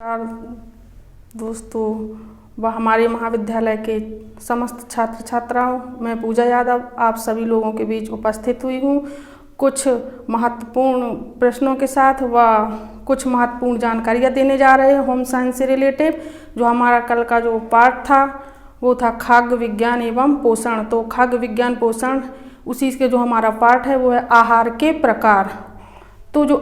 नमस्कार दोस्तों व हमारे महाविद्यालय के समस्त छात्र छात्राओं, मैं पूजा यादव आप सभी लोगों के बीच उपस्थित हुई हूँ कुछ महत्वपूर्ण प्रश्नों के साथ व कुछ महत्वपूर्ण जानकारियाँ देने जा रहे हैं होम साइंस से रिलेटेड। जो हमारा कल का जो पाठ था वो था खाद्य विज्ञान एवं पोषण। तो खाद्य विज्ञान पोषण उसी के जो हमारा पाठ है वो है आहार के प्रकार। तो जो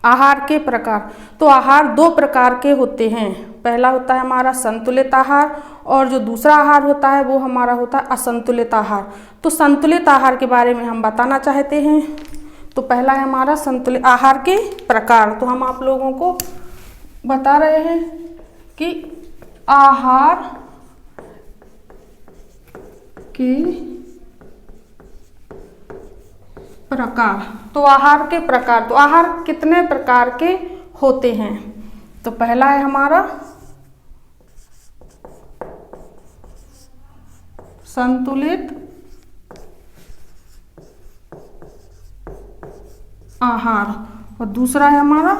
आहार के प्रकार, तो आहार दो प्रकार के होते हैं। पहला होता है हमारा संतुलित आहार और जो दूसरा आहार होता है वो हमारा होता है असंतुलित आहार। तो संतुलित आहार के बारे में हम बताना चाहते हैं। तो पहला है हमारा संतुलित आहार के प्रकार। तो हम आप लोगों को बता रहे हैं कि आहार के प्रकार। तो आहार के प्रकार, तो आहार कितने प्रकार के होते हैं। तो पहला है हमारा संतुलित आहार और दूसरा है हमारा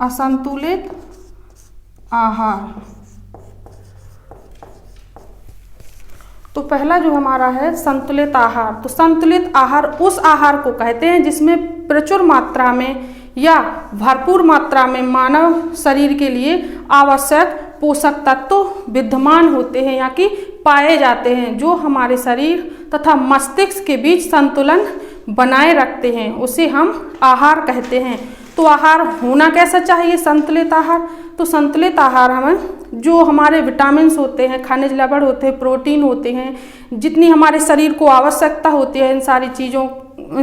असंतुलित आहार। तो पहला जो हमारा है संतुलित आहार। तो संतुलित आहार उस आहार को कहते हैं जिसमें प्रचुर मात्रा में या भरपूर मात्रा में मानव शरीर के लिए आवश्यक पोषक तत्व विद्यमान होते हैं या कि पाए जाते हैं, जो हमारे शरीर तथा मस्तिष्क के बीच संतुलन बनाए रखते हैं, उसे हम आहार कहते हैं। तो आहार होना कैसा चाहिए संतुलित आहार। तो संतुलित आहार हमें जो हमारे विटामिन्स होते हैं, खनिज लवण होते हैं, प्रोटीन होते हैं, जितनी हमारे शरीर को आवश्यकता होती है, इन सारी चीज़ों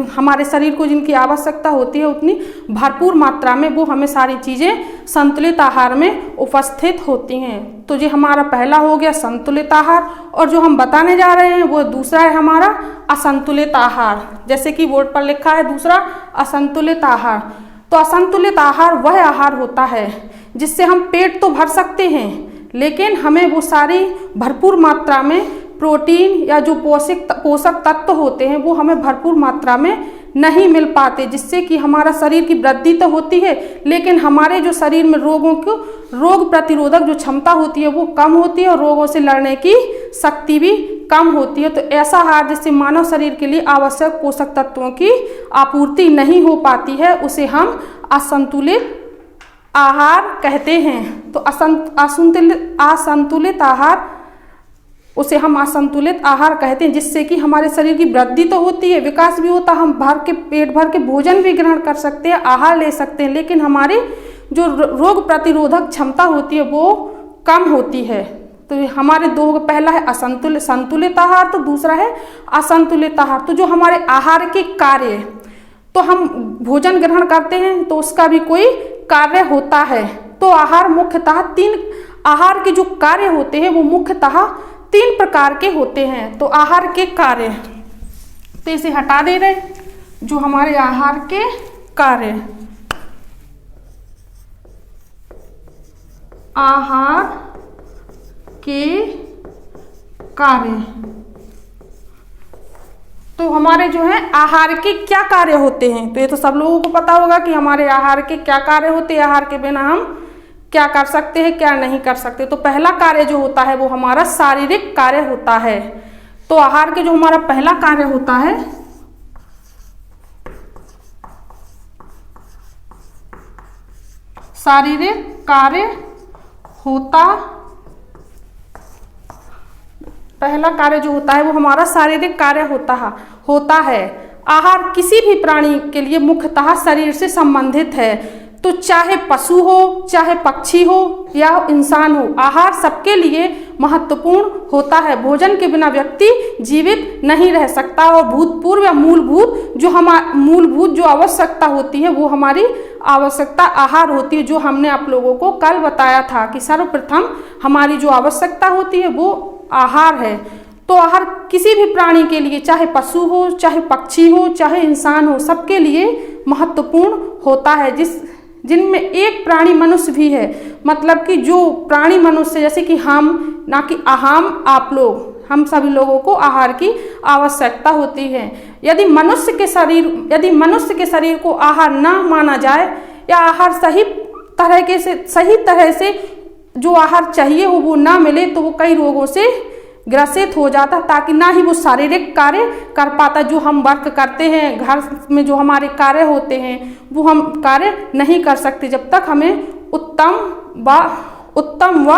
हमारे शरीर को जिनकी आवश्यकता होती है उतनी भरपूर मात्रा में वो हमें सारी चीज़ें संतुलित आहार में उपस्थित होती हैं। तो ये हमारा पहला हो गया संतुलित आहार। और जो हम बताने जा रहे हैं वो दूसरा है हमारा असंतुलित आहार। जैसे कि बोर्ड पर लिखा है दूसरा असंतुलित आहार। तो असंतुलित आहार वह आहार होता है जिससे हम पेट तो भर सकते हैं लेकिन हमें वो सारी भरपूर मात्रा में प्रोटीन या जो पोषक तत्व होते हैं वो हमें भरपूर मात्रा में नहीं मिल पाते, जिससे कि हमारा शरीर की वृद्धि तो होती है लेकिन हमारे जो शरीर में रोग प्रतिरोधक जो क्षमता होती है वो कम होती है और रोगों से लड़ने की शक्ति भी कम होती है। तो ऐसा आहार जिससे मानव शरीर के लिए आवश्यक पोषक तत्वों की आपूर्ति नहीं हो पाती है उसे हम असंतुलित आहार कहते हैं। तो असंतुलित आहार उसे हम असंतुलित आहार कहते हैं, जिससे कि हमारे शरीर की वृद्धि तो होती है, विकास भी होता है, हम पेट भर के भोजन भी ग्रहण कर सकते हैं, आहार ले सकते हैं, लेकिन हमारी जो रोग प्रतिरोधक क्षमता होती है वो कम होती है। तो हमारे दो, पहला है संतुलित आहार, तो दूसरा है असंतुलित आहार। तो जो हमारे आहार के कार्य, तो हम भोजन ग्रहण करते हैं तो उसका भी कोई कार्य होता है। तो आहार मुख्यतः आहार के जो कार्य होते हैं वो मुख्यतः 3 प्रकार के होते हैं। तो आहार के कार्य, तो इसे हटा दे रहे, जो हमारे आहार के कार्य, आहार के कार्य। तो हमारे जो है आहार के क्या कार्य होते हैं, तो ये तो सब लोगों को पता होगा कि हमारे आहार के क्या कार्य होते हैं, आहार के बिना हम क्या कर सकते हैं क्या नहीं कर सकते। तो पहला कार्य जो होता है वो हमारा शारीरिक कार्य होता है। तो आहार के जो हमारा पहला कार्य होता है शारीरिक कार्य होता, पहला कार्य जो होता है वो हमारा शारीरिक कार्य होता है। आहार किसी भी प्राणी के लिए मुख्यतः शरीर से संबंधित है। तो चाहे पशु हो, चाहे पक्षी हो या इंसान हो, आहार सबके लिए महत्वपूर्ण होता है। भोजन के बिना व्यक्ति जीवित नहीं रह सकता और भूतपूर्व या मूलभूत जो आवश्यकता होती है वो हमारी आवश्यकता आहार होती है, जो हमने आप लोगों को कल बताया था कि सर्वप्रथम हमारी जो आवश्यकता होती है वो आहार है। तो आहार किसी भी प्राणी के लिए, चाहे पशु हो, चाहे पक्षी हो, चाहे इंसान हो, सबके लिए महत्वपूर्ण होता है, जिनमें एक प्राणी मनुष्य भी है। मतलब कि जो प्राणी मनुष्य, जैसे कि हम, ना कि हम आप लोग, हम सभी लोगों को आहार की आवश्यकता होती है। यदि मनुष्य के शरीर को आहार ना माना जाए या आहार सही तरह से जो आहार चाहिए हो वो ना मिले तो वो कई रोगों से ग्रसित हो जाता, ताकि ना ही वो शारीरिक कार्य कर पाता। जो हम वर्क करते हैं घर में, जो हमारे कार्य होते हैं वो हम कार्य नहीं कर सकते जब तक हमें उत्तम व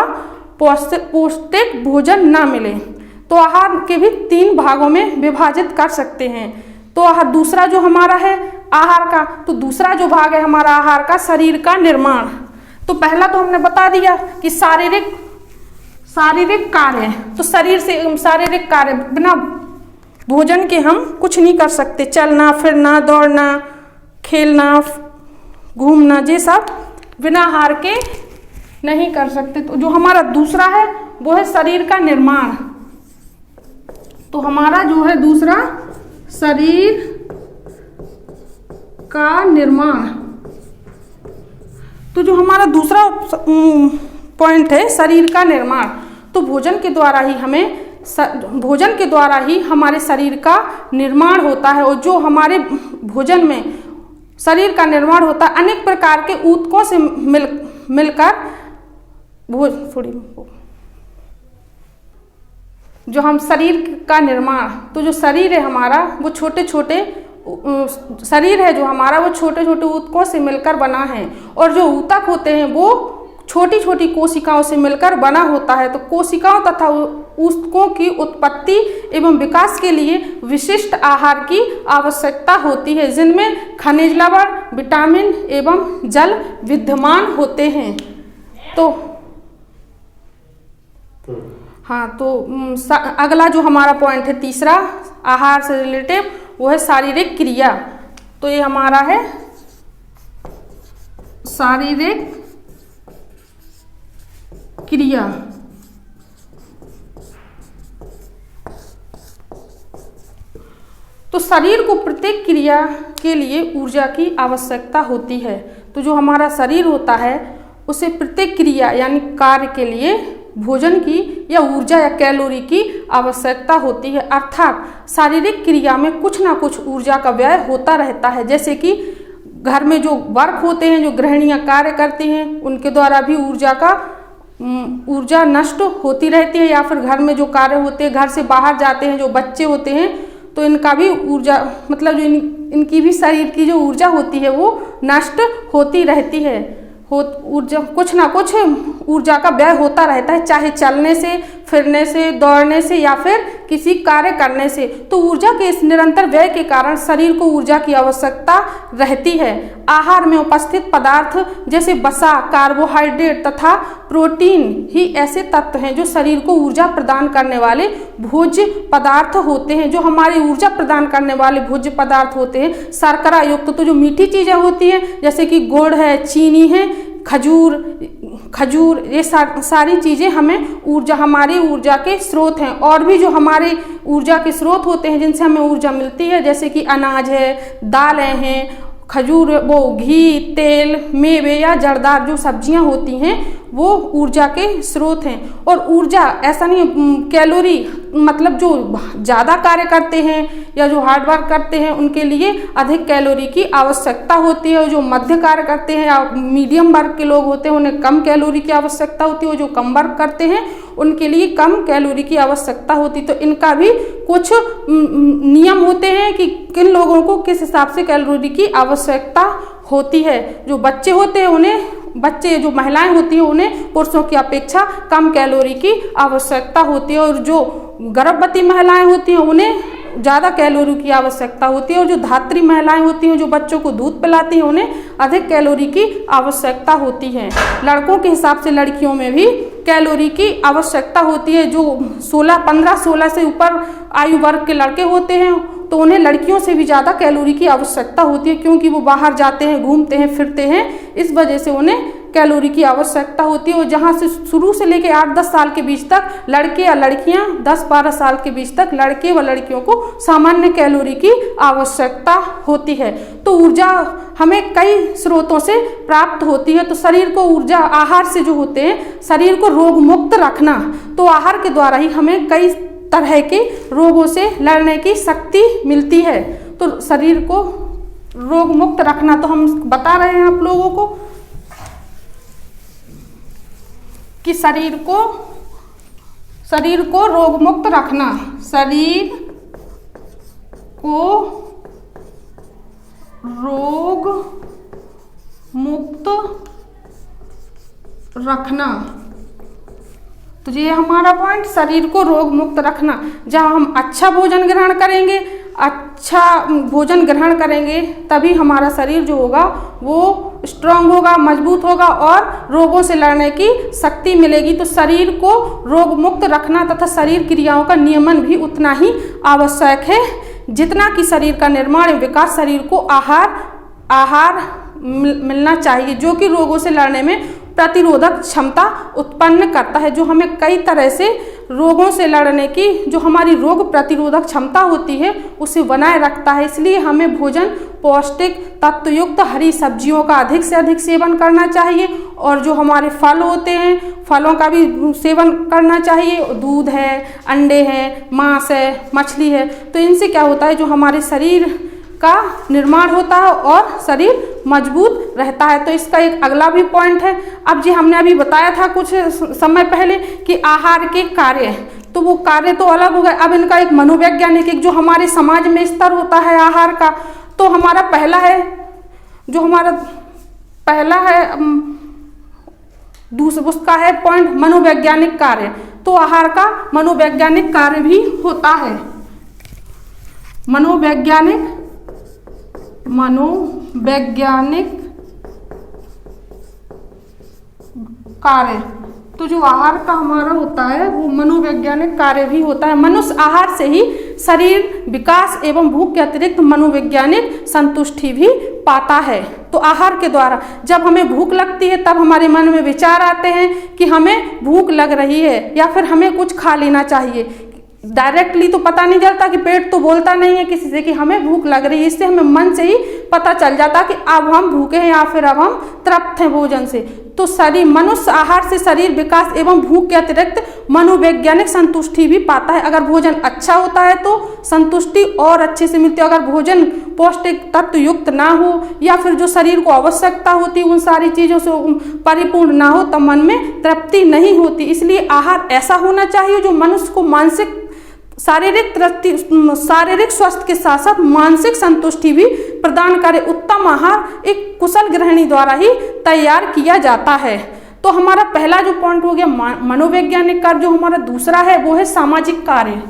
पौष्टिक भोजन ना मिले। तो आहार के भी 3 भागों में विभाजित कर सकते हैं। तो आहार दूसरा जो हमारा है आहार का, तो दूसरा जो भाग है हमारा आहार का, शरीर का निर्माण। तो पहला तो हमने बता दिया कि शारीरिक कार्य, तो शारीरिक कार्य बिना भोजन के हम कुछ नहीं कर सकते। चलना फिरना, दौड़ना, खेलना, घूमना, ये सब बिना आहार के नहीं कर सकते। तो जो हमारा दूसरा है वो है शरीर का निर्माण। तो हमारा जो है दूसरा शरीर का निर्माण, तो जो हमारा दूसरा पॉइंट है शरीर का निर्माण, तो भोजन के द्वारा ही हमारे शरीर का निर्माण होता है। और जो हमारे भोजन में शरीर का निर्माण होता है अनेक प्रकार के ऊतकों से मिलकर जो हम शरीर का निर्माण, तो जो शरीर है हमारा वो छोटे छोटे ऊतकों से मिलकर बना है। और जो ऊतक होते हैं वो छोटी छोटी कोशिकाओं से मिलकर बना होता है। तो कोशिकाओं तथा ऊतकों की उत्पत्ति एवं विकास के लिए विशिष्ट आहार की आवश्यकता होती है, जिनमें खनिज लवण, विटामिन एवं जल विद्यमान होते हैं। तो हाँ, तो अगला जो हमारा पॉइंट है तीसरा आहार से रिलेटिव, वो है शारीरिक क्रिया। तो ये हमारा है शारीरिक क्रिया। तो शरीर को प्रत्येक क्रिया के लिए ऊर्जा की आवश्यकता होती है। तो जो हमारा शरीर होता है उसे प्रत्येक क्रिया यानी कार्य के लिए भोजन की या ऊर्जा या कैलोरी की आवश्यकता होती है। अर्थात शारीरिक क्रिया में कुछ ना कुछ ऊर्जा का व्यय होता रहता है। जैसे कि घर में जो वर्क होते हैं, जो गृहिणियाँ कार्य करती हैं, उनके द्वारा भी ऊर्जा नष्ट होती रहती है। या फिर घर में जो कार्य होते हैं, घर से बाहर जाते हैं जो बच्चे होते हैं, तो इनका भी ऊर्जा मतलब जो इनकी भी शरीर की जो ऊर्जा होती है वो नष्ट होती रहती है। ऊर्जा कुछ ना कुछ ऊर्जा का व्यय होता रहता है, चाहे चलने से, फिरने से, दौड़ने से या फिर किसी कार्य करने से। तो ऊर्जा के इस निरंतर व्यय के कारण शरीर को ऊर्जा की आवश्यकता रहती है। आहार में उपस्थित पदार्थ जैसे वसा, कार्बोहाइड्रेट तथा प्रोटीन ही ऐसे तत्व हैं जो शरीर को ऊर्जा प्रदान करने वाले भोज्य पदार्थ होते हैं। जो हमारी ऊर्जा प्रदान करने वाले भोज्य पदार्थ होते हैं शर्करा युक्त, तो जो मीठी चीज़ें होती हैं जैसे कि गुड़ है, चीनी है, खजूर, ये सारी चीज़ें हमारी ऊर्जा के स्रोत हैं। और भी जो हमारे ऊर्जा के स्रोत होते हैं जिनसे हमें ऊर्जा मिलती है, जैसे कि अनाज है, दालें हैं, खजूर, घी, तेल, मेवे या जड़दार जो सब्जियां होती हैं वो ऊर्जा के स्रोत हैं। और ऊर्जा ऐसा नहीं, कैलोरी मतलब जो ज़्यादा कार्य करते हैं या जो हार्ड वर्क करते हैं उनके लिए अधिक कैलोरी की आवश्यकता होती है। और जो मध्य कार्य करते हैं या मीडियम वर्ग के लोग होते हैं उन्हें कम कैलोरी की आवश्यकता होती है। और जो कम वर्क करते हैं उनके लिए कम कैलोरी की आवश्यकता होती है। तो इनका भी कुछ नियम होते हैं कि किन लोगों को किस हिसाब से कैलोरी की आवश्यकता होती है। जो बच्चे होते हैं जो महिलाएं होती हैं उन्हें पुरुषों की अपेक्षा कम कैलोरी की आवश्यकता होती है। और जो गर्भवती महिलाएं होती हैं उन्हें ज़्यादा कैलोरी की आवश्यकता होती है। और जो धात्री महिलाएं होती हैं जो बच्चों को दूध पिलाती हैं उन्हें अधिक कैलोरी की आवश्यकता होती है। लड़कों के हिसाब से लड़कियों में भी कैलोरी की आवश्यकता होती है। जो 15-16 से ऊपर आयु वर्ग के लड़के होते हैं तो उन्हें लड़कियों से भी ज़्यादा कैलोरी की आवश्यकता होती है, क्योंकि वो बाहर जाते हैं, घूमते हैं, फिरते हैं, इस वजह से उन्हें कैलोरी की आवश्यकता होती है। और जहाँ से शुरू से लेकर 8-10 साल के बीच तक लड़के या लड़कियाँ, 10-12 साल के बीच तक लड़के व लड़कियों को सामान्य कैलोरी की आवश्यकता होती है। तो ऊर्जा हमें कई स्रोतों से प्राप्त होती है। तो शरीर को ऊर्जा आहार से जो होते हैं, शरीर को रोग मुक्त रखना, तो आहार के द्वारा ही हमें कई तरह के रोगों से लड़ने की शक्ति मिलती है। तो शरीर को रोग मुक्त रखना, तो हम बता रहे हैं आप लोगों को कि शरीर को रोग मुक्त रखना, शरीर को रोग मुक्त रखना। तो ये हमारा पॉइंट, शरीर को रोग मुक्त रखना। जहाँ हम अच्छा भोजन ग्रहण करेंगे, तभी हमारा शरीर जो होगा वो स्ट्रांग होगा, मजबूत होगा और रोगों से लड़ने की शक्ति मिलेगी। तो शरीर को रोग मुक्त रखना तथा शरीर क्रियाओं का नियमन भी उतना ही आवश्यक है जितना कि शरीर का निर्माण एवं विकास। शरीर को आहार मिलना चाहिए जो कि रोगों से लड़ने में प्रतिरोधक क्षमता उत्पन्न करता है, जो हमें कई तरह से रोगों से लड़ने की, जो हमारी रोग प्रतिरोधक क्षमता होती है उसे बनाए रखता है। इसलिए हमें भोजन पौष्टिक तत्वयुक्त हरी सब्जियों का अधिक से अधिक सेवन करना चाहिए और जो हमारे फल होते हैं फलों का भी सेवन करना चाहिए। दूध है, अंडे हैं, मांस है, मछली है, तो इनसे क्या होता है, जो हमारे शरीर का निर्माण होता है और शरीर मजबूत रहता है। तो इसका एक अगला भी पॉइंट है। अब जी हमने अभी बताया था कुछ समय पहले कि आहार के कार्य, तो वो कार्य तो अलग हो गए। अब इनका एक मनोवैज्ञानिक, एक जो हमारे समाज में स्तर होता है आहार का, तो हमारा पहला है, जो हमारा पहला है उसका है पॉइंट मनोवैज्ञानिक कार्य। तो आहार का मनोवैज्ञानिक कार्य भी होता है। मनोवैज्ञानिक कार्य, तो जो आहार का हमारा होता है वो मनोवैज्ञानिक कार्य भी होता है। मनुष्य आहार से ही शरीर विकास एवं भूख के अतिरिक्त मनोवैज्ञानिक संतुष्टि भी पाता है। तो आहार के द्वारा जब हमें भूख लगती है तब हमारे मन में विचार आते हैं कि हमें भूख लग रही है या फिर हमें कुछ खा लेना चाहिए। डायरेक्टली तो पता नहीं चलता कि पेट तो बोलता नहीं है किसी से कि हमें भूख लग रही है, इससे हमें मन से ही पता चल जाता कि अब हम भूखे हैं या फिर अब हम तृप्त हैं भोजन से। तो शरीर मनुष्य आहार से शरीर विकास एवं भूख के अतिरिक्त मनोवैज्ञानिक संतुष्टि भी पाता है। अगर भोजन अच्छा होता है तो संतुष्टि और अच्छे से मिलती है। अगर भोजन पौष्टिक तत्व युक्त ना हो या फिर जो शरीर को आवश्यकता होती है उन सारी चीज़ों से परिपूर्ण ना हो तो मन में तृप्ति नहीं होती। इसलिए आहार ऐसा होना चाहिए जो मनुष्य को मानसिक शारीरिक स्वास्थ्य के साथ साथ मानसिक संतुष्टि भी प्रदान करे। उत्तम आहार एक कुशल गृहिणी द्वारा ही तैयार किया जाता है। तो हमारा पहला जो पॉइंट हो गया मनोवैज्ञानिक कार्य। जो हमारा दूसरा है वो है सामाजिक कार्य।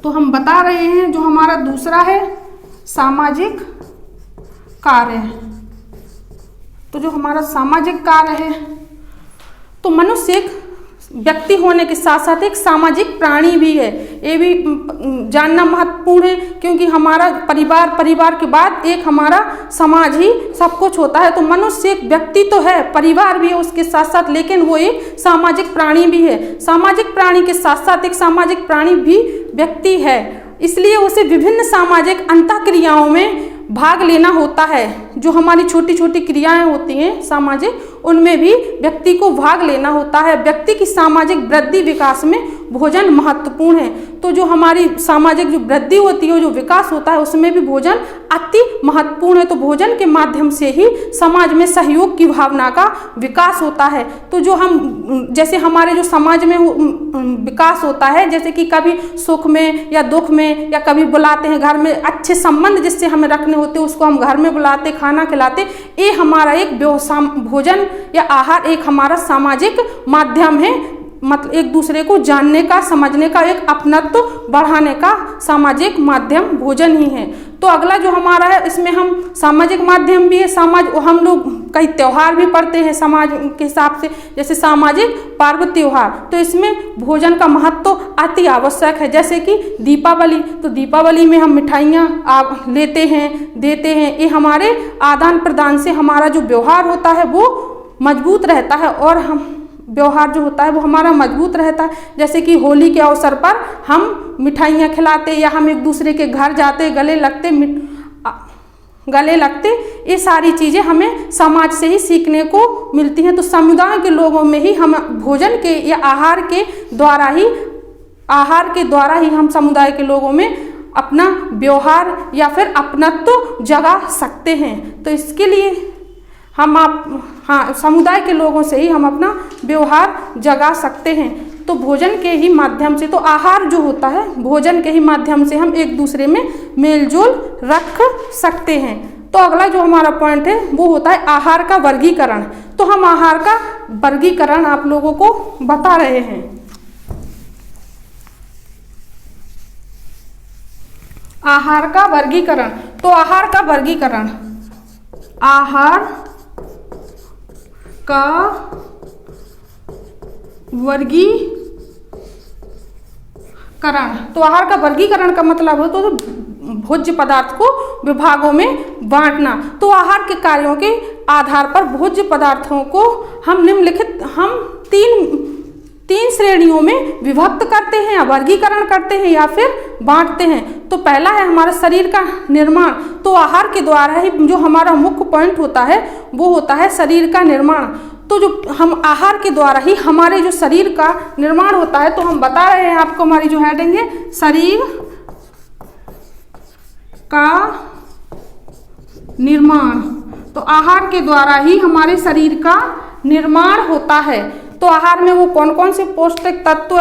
तो हम बता रहे हैं जो हमारा दूसरा है सामाजिक कार्य। तो जो हमारा सामाजिक कार्य है, तो मनुष्य एक व्यक्ति होने के साथ साथ एक सामाजिक प्राणी भी है। ये भी जानना महत्वपूर्ण है क्योंकि हमारा परिवार के बाद एक हमारा समाज ही सब कुछ होता है। तो मनुष्य एक व्यक्ति तो है, परिवार भी है उसके साथ साथ, लेकिन वो एक सामाजिक प्राणी भी है। सामाजिक प्राणी के साथ साथ एक सामाजिक प्राणी भी व्यक्ति है, इसलिए उसे विभिन्न सामाजिक अंतःक्रियाओं में भाग लेना होता है। जो हमारी छोटी छोटी क्रियाएं होती हैं सामाजिक, उनमें भी व्यक्ति को भाग लेना होता है। व्यक्ति की सामाजिक वृद्धि विकास में भोजन महत्वपूर्ण है। तो जो हमारी सामाजिक जो वृद्धि होती है, जो विकास होता है, उसमें भी भोजन अति महत्वपूर्ण है। तो भोजन के माध्यम से ही समाज में सहयोग की भावना का विकास होता है। तो जो हम जैसे हमारे जो समाज में विकास होता है, जैसे कि कभी सुख में या दुख में या कभी बुलाते हैं घर में, अच्छे संबंध जिससे हमें रखने होते हैं उसको हम घर में बुलाते, खाना खिलाते, ये हमारा एक भोजन या आहार एक हमारा सामाजिक माध्यम है। मतलब एक दूसरे को जानने का, समझने का, एक अपनत्व बढ़ाने का सामाजिक माध्यम भोजन ही है। तो अगला जो हमारा है, इसमें हम सामाजिक माध्यम भी है। हम लोग कई त्योहार भी पढ़ते हैं समाज के हिसाब से, जैसे सामाजिक पर्व त्योहार। तो इसमें भोजन का महत्व अति आवश्यक है। जैसे कि दीपावली, तो दीपावली में हम मिठाइयाँ लेते हैं, देते हैं। ये हमारे आदान प्रदान से हमारा जो व्यवहार होता है वो मजबूत रहता है और हम व्यवहार जो होता है वो हमारा मजबूत रहता है। जैसे कि होली के अवसर पर हम मिठाइयाँ खिलाते या हम एक दूसरे के घर जाते, गले लगते, ये सारी चीज़ें हमें समाज से ही सीखने को मिलती हैं। तो समुदाय के लोगों में ही हम भोजन के या आहार के द्वारा ही आहार के द्वारा ही हम समुदाय के लोगों में अपना व्यवहार या फिर अपनत्व जगा सकते हैं। तो इसके लिए समुदाय के लोगों से ही हम अपना व्यवहार जगा सकते हैं। तो भोजन के ही माध्यम से, तो आहार जो होता है भोजन के ही माध्यम से हम एक दूसरे में मेलजोल रख सकते हैं। तो अगला जो हमारा पॉइंट है वो होता है आहार का वर्गीकरण। तो हम आहार का वर्गीकरण आप लोगों को बता रहे हैं। आहार का वर्गीकरण, तो आहार का वर्गीकरण, आहार का वर्गीकरण, तो आहार का वर्गीकरण का मतलब हो तो भोज्य पदार्थ को विभागों में बांटना। तो आहार के कार्यों के आधार पर भोज्य पदार्थों को हम निम्नलिखित तीन श्रेणियों में विभक्त करते हैं या वर्गीकरण करते हैं या फिर बांटते हैं। तो पहला है हमारा शरीर का निर्माण। तो आहार के द्वारा ही जो हमारा मुख्य पॉइंट होता है वो होता है शरीर का निर्माण। तो जो हम आहार के द्वारा ही हमारे जो शरीर का निर्माण होता है, तो हम बता रहे हैं आपको, हमारी जो हेडिंग है शरीर का निर्माण। तो आहार के द्वारा ही हमारे शरीर का निर्माण होता है। तो आहार में वो कौन कौन से पौष्टिक तत्व,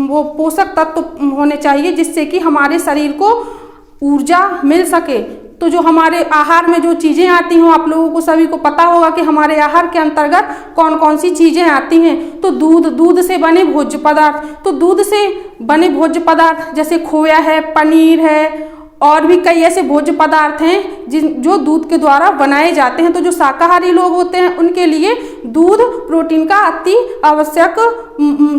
वो पोषक तत्व होने चाहिए जिससे कि हमारे शरीर को ऊर्जा मिल सके। तो जो हमारे आहार में जो चीज़ें आती हों, आप लोगों को सभी को पता होगा कि हमारे आहार के अंतर्गत कौन कौन सी चीज़ें आती हैं। तो दूध से बने भोज्य पदार्थ, तो दूध से बने भोज्य पदार्थ जैसे खोया है, पनीर है और भी कई ऐसे भोज्य पदार्थ हैं जो दूध के द्वारा बनाए जाते हैं। तो जो शाकाहारी लोग होते हैं उनके लिए दूध प्रोटीन का अति आवश्यक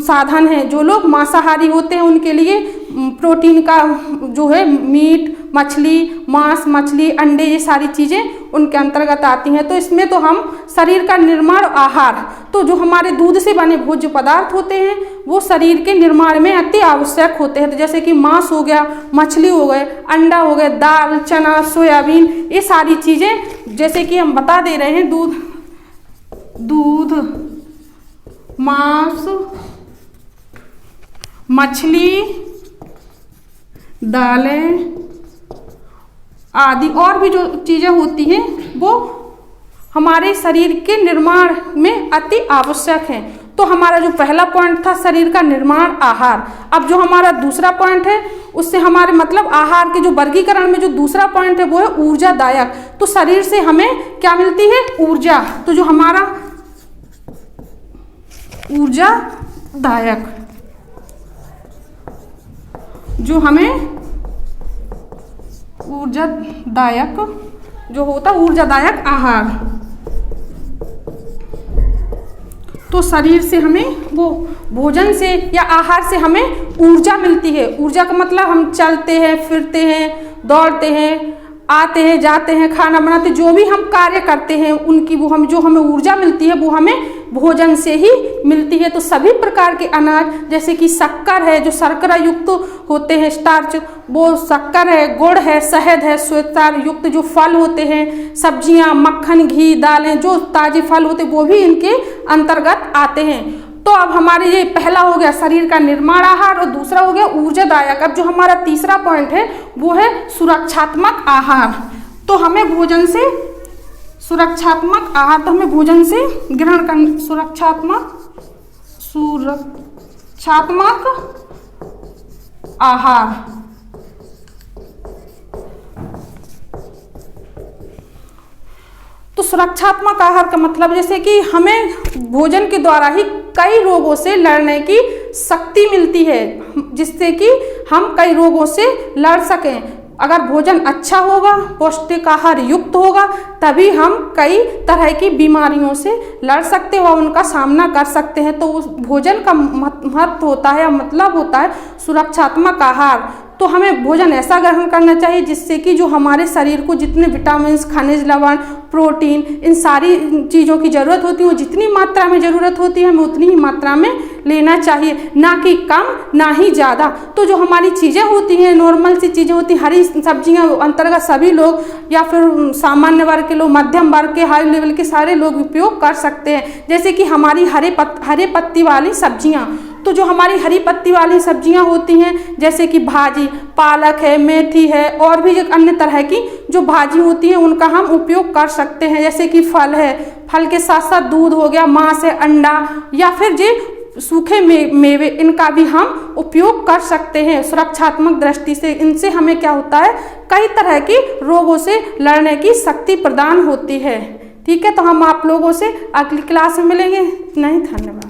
साधन है। जो लोग मांसाहारी होते हैं उनके लिए प्रोटीन का जो है मीट, मछली, मांस, मछली, अंडे, ये सारी चीज़ें उनके अंतर्गत आती हैं। तो इसमें तो हम शरीर का निर्माण आहार, तो जो हमारे दूध से बने भोज्य पदार्थ होते हैं वो शरीर के निर्माण में अति आवश्यक होते हैं। तो जैसे कि मांस हो गया, मछली हो गए, अंडा हो गए, दाल, चना, सोयाबीन, ये सारी चीज़ें जैसे कि हम बता दे रहे हैं, दूध, मांस, मछली, दालें आदि और भी जो चीज़ें होती हैं वो हमारे शरीर के निर्माण में अति आवश्यक हैं। तो हमारा जो पहला पॉइंट था शरीर का निर्माण आहार। अब जो हमारा दूसरा पॉइंट है उससे हमारे मतलब आहार के जो वर्गीकरण में जो दूसरा पॉइंट है वो है ऊर्जादायक। तो शरीर से हमें क्या मिलती है? ऊर्जा। तो जो हमारा ऊर्जादायक, जो हमें ऊर्जादायक जो होता है ऊर्जादायक आहार, तो शरीर से हमें वो भोजन से या आहार से हमें ऊर्जा मिलती है। ऊर्जा का मतलब हम चलते हैं, फिरते हैं, दौड़ते हैं, आते हैं, जाते हैं, खाना बनाते, जो भी हम कार्य करते हैं उनकी जो हमें ऊर्जा मिलती है वो हमें भोजन से ही मिलती है। तो सभी प्रकार के अनाज जैसे कि शक्कर है, जो शर्करा युक्त होते हैं, स्टार्च, वो शक्कर है, गुड़ है, शहद है, श्वेतसार युक्त जो फल होते हैं, सब्जियां, मक्खन, घी, दालें, जो ताजे फल होते हैं वो भी इनके अंतर्गत आते हैं। तो अब हमारे ये पहला हो गया शरीर का निर्माण आहार और दूसरा हो गया ऊर्जादायक। अब जो हमारा तीसरा पॉइंट है वो है सुरक्षात्मक आहार। तो हमें भोजन से सुरक्षात्मक आहार, तो हमें भोजन से ग्रहण करना सुरक्षात्मक आहार। तो सुरक्षात्मक आहार का मतलब जैसे कि हमें भोजन के द्वारा ही कई रोगों से लड़ने की शक्ति मिलती है, जिससे कि हम कई रोगों से लड़ सकें। अगर भोजन अच्छा होगा, पौष्टिक आहार युक्त होगा, तभी हम कई तरह की बीमारियों से लड़ सकते हैं और उनका सामना कर सकते हैं। तो उस भोजन का महत्व होता है, मतलब होता है सुरक्षात्मक आहार। तो हमें भोजन ऐसा ग्रहण करना चाहिए जिससे कि जो हमारे शरीर को जितने विटामिन, खनिज लवण, प्रोटीन, इन सारी चीज़ों की ज़रूरत होती है, वो जितनी मात्रा में ज़रूरत होती है हमें उतनी ही मात्रा में लेना चाहिए, ना कि कम ना ही ज़्यादा। तो जो हमारी चीज़ें होती हैं, नॉर्मल सी चीज़ें होती हैं, हरी सब्जियां अंतर्गत सभी लोग या फिर सामान्य वर्ग के लोग, मध्यम वर्ग के, हाई लेवल के सारे लोग उपयोग कर सकते हैं। जैसे कि हमारी हरे पत्ती वाली सब्जियां, तो जो हमारी हरी पत्ती वाली सब्जियां होती हैं, जैसे कि भाजी, पालक है, मेथी है, और भी एक अन्य तरह की जो भाजी होती है उनका हम उपयोग कर सकते हैं। जैसे कि फल है, फल के साथ साथ दूध हो गया, मांस है, अंडा, या फिर जो सूखे मेवे, इनका भी हम उपयोग कर सकते हैं सुरक्षात्मक दृष्टि से। इनसे हमें क्या होता है, कई तरह की रोगों से लड़ने की शक्ति प्रदान होती है। ठीक है, तो हम आप लोगों से अगली क्लास में मिलेंगे। नहीं, धन्यवाद।